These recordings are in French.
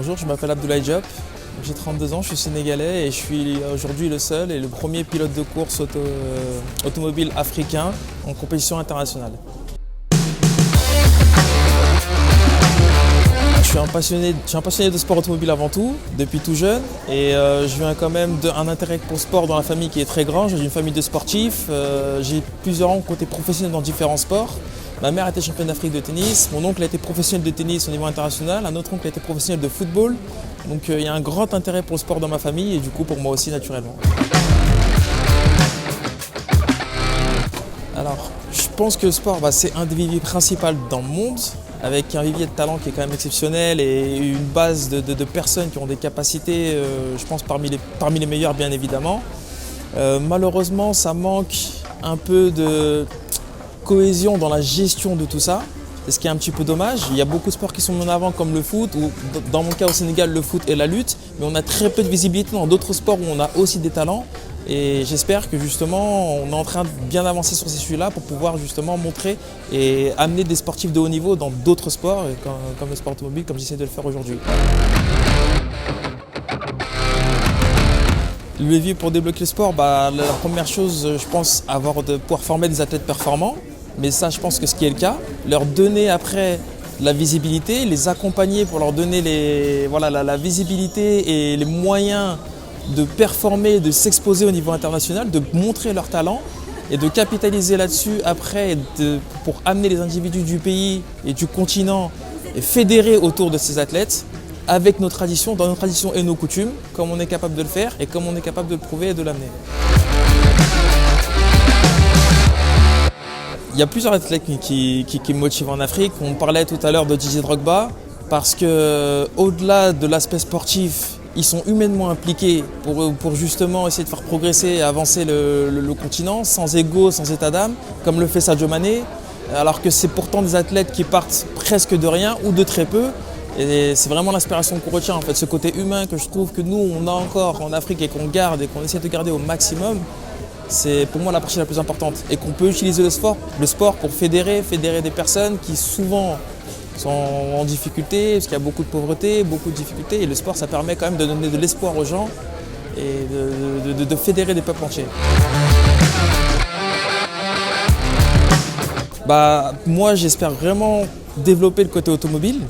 Bonjour, je m'appelle Abdoulaye Diop, j'ai 32 ans, je suis sénégalais et je suis aujourd'hui le seul et le premier pilote de course automobile africain en compétition internationale. Je suis un passionné de sport automobile avant tout, depuis tout jeune, et je viens quand même d'un intérêt pour le sport dans la famille qui est très grand. J'ai une famille de sportifs, j'ai plusieurs oncles qui ont été professionnels dans différents sports. Ma mère était championne d'Afrique de tennis, mon oncle a été professionnel de tennis au niveau international, un autre oncle a été professionnel de football. Donc il y a un grand intérêt pour le sport dans ma famille et du coup pour moi aussi naturellement. Alors, je pense que le sport, c'est un des viviers principaux dans le monde, avec un vivier de talent qui est quand même exceptionnel et une base de personnes qui ont des capacités, je pense, parmi les meilleures bien évidemment. Malheureusement, ça manque un peu de cohésion dans la gestion de tout ça, c'est ce qui est un petit peu dommage. Il y a beaucoup de sports qui sont mis en avant comme le foot, ou dans mon cas au Sénégal, le foot et la lutte, mais on a très peu de visibilité dans d'autres sports où on a aussi des talents. Et j'espère que justement on est en train de bien avancer sur ces sujets-là pour pouvoir justement montrer et amener des sportifs de haut niveau dans d'autres sports, comme le sport automobile, comme j'essaie de le faire aujourd'hui. Le levier pour débloquer le sport, la première chose, je pense, de pouvoir former des athlètes performants. Mais ça, je pense que ce qui est le cas, leur donner après la visibilité, les accompagner pour leur donner la visibilité et les moyens de performer, de s'exposer au niveau international, de montrer leur talent et de capitaliser là-dessus après pour amener les individus du pays et du continent et fédérer autour de ces athlètes avec nos traditions, dans nos traditions et nos coutumes, comme on est capable de le faire et comme on est capable de le prouver et de l'amener. Il y a plusieurs athlètes qui me motivent en Afrique. On parlait tout à l'heure de Didier Drogba parce qu'au-delà de l'aspect sportif, ils sont humainement impliqués pour justement essayer de faire progresser et avancer le continent sans ego, sans état d'âme, comme le fait Sadio Mané, alors que c'est pourtant des athlètes qui partent presque de rien ou de très peu. Et c'est vraiment l'inspiration qu'on retient, en fait, ce côté humain que je trouve que nous, on a encore en Afrique et qu'on garde et qu'on essaie de garder au maximum. C'est pour moi la partie la plus importante et qu'on peut utiliser le sport pour fédérer des personnes qui souvent sont en difficulté parce qu'il y a beaucoup de pauvreté, beaucoup de difficultés et le sport ça permet quand même de donner de l'espoir aux gens et de fédérer des peuples entiers. Moi j'espère vraiment développer le côté automobile,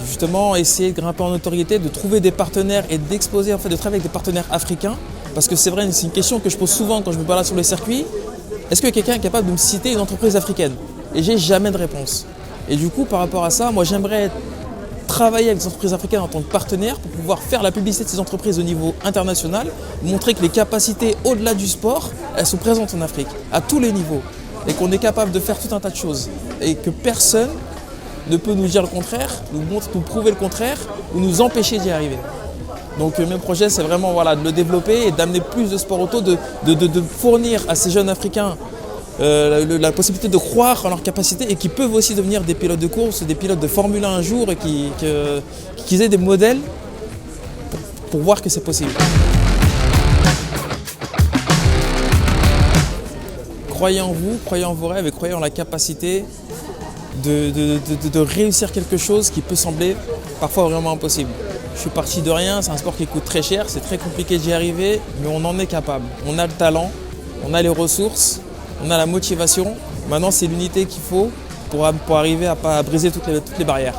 justement essayer de grimper en notoriété, de trouver des partenaires et d'exposer, de travailler avec des partenaires africains. Parce que c'est vrai, c'est une question que je pose souvent quand je me balade sur les circuits. Est-ce que quelqu'un est capable de me citer une entreprise africaine? Et j'ai jamais de réponse. Et du coup, par rapport à ça, moi j'aimerais travailler avec des entreprises africaines en tant que partenaire pour pouvoir faire la publicité de ces entreprises au niveau international, montrer que les capacités au-delà du sport, elles sont présentes en Afrique, à tous les niveaux. Et qu'on est capable de faire tout un tas de choses. Et que personne ne peut nous dire le contraire, nous prouver le contraire ou nous empêcher d'y arriver. Donc mes projets, c'est vraiment de le développer et d'amener plus de sport auto, de fournir à ces jeunes Africains la possibilité de croire en leurs capacités et qui peuvent aussi devenir des pilotes de course, des pilotes de Formule 1 un jour et qu'ils aient des modèles pour voir que c'est possible. Croyez en vous, croyez en vos rêves et croyez en la capacité de réussir quelque chose qui peut sembler parfois vraiment impossible. Je suis parti de rien, c'est un sport qui coûte très cher, c'est très compliqué d'y arriver, mais on en est capable. On a le talent, on a les ressources, on a la motivation. Maintenant, c'est l'unité qu'il faut pour arriver à briser toutes les barrières.